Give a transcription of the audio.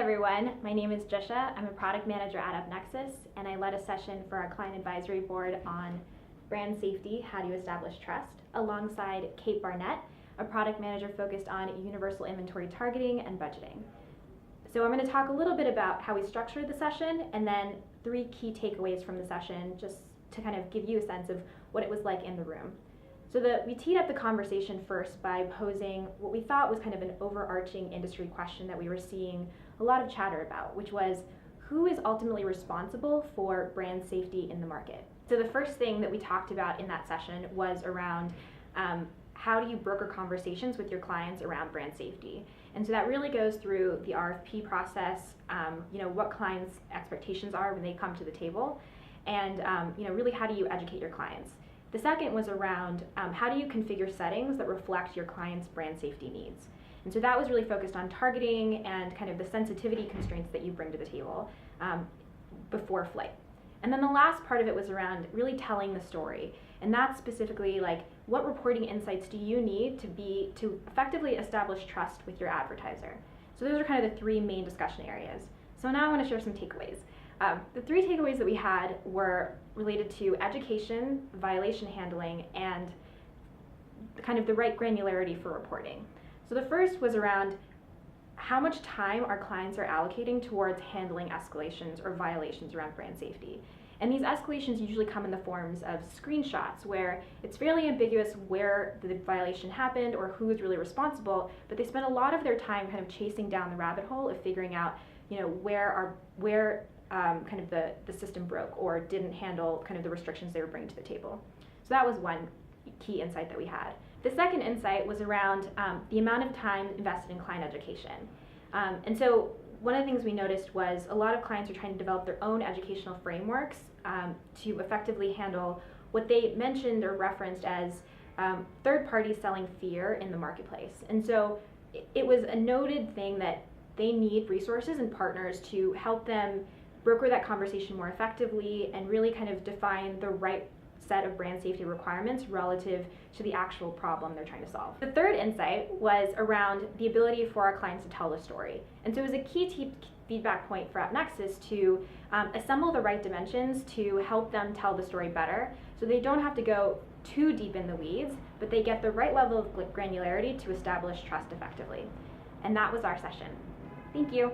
everyone, my name is Jisha. I'm a product manager at AppNexus, and I led a session for our client advisory board on brand safety, how do you establish trust, alongside Kate Barnett, a product manager focused on universal inventory targeting and budgeting. So I'm going to talk a little bit about how we structured the session, and then 3 key takeaways from the session, just to kind of give you a sense of what it was like in the room. So we teed up the conversation first by posing what we thought was kind of an overarching industry question that we were seeing a lot of chatter about, which was, who is ultimately responsible for brand safety in the market? So the first thing that we talked about in that session was around how do you broker conversations with your clients around brand safety? And so that really goes through the RFP process, what clients' expectations are when they come to the table, and really how do you educate your clients? The second was around how do you configure settings that reflect your client's brand safety needs? And so that was really focused on targeting and kind of the sensitivity constraints that you bring to the table before flight. And then the last part of it was around really telling the story. And that's specifically like, what reporting insights do you need to effectively establish trust with your advertiser? So those are kind of the 3 main discussion areas. So now I want to share some takeaways. The 3 takeaways that we had were related to education, violation handling, and kind of the right granularity for reporting. So the first was around how much time our clients are allocating towards handling escalations or violations around brand safety. And these escalations usually come in the forms of screenshots where it's fairly ambiguous where the violation happened or who is really responsible, but they spend a lot of their time kind of chasing down the rabbit hole of figuring out where kind of the system broke or didn't handle kind of the restrictions they were bringing to the table. So that was one key insight that we had. The second insight was around the amount of time invested in client education. And so one of the things we noticed was a lot of clients are trying to develop their own educational frameworks to effectively handle what they mentioned or referenced as third parties selling fear in the marketplace. And so it was a noted thing that they need resources and partners to help them broker that conversation more effectively and really kind of define the right set of brand safety requirements relative to the actual problem they're trying to solve. The third insight was around the ability for our clients to tell the story. And so it was a key feedback point for AppNexus to assemble the right dimensions to help them tell the story better, so they don't have to go too deep in the weeds, but they get the right level of granularity to establish trust effectively. And that was our session. Thank you.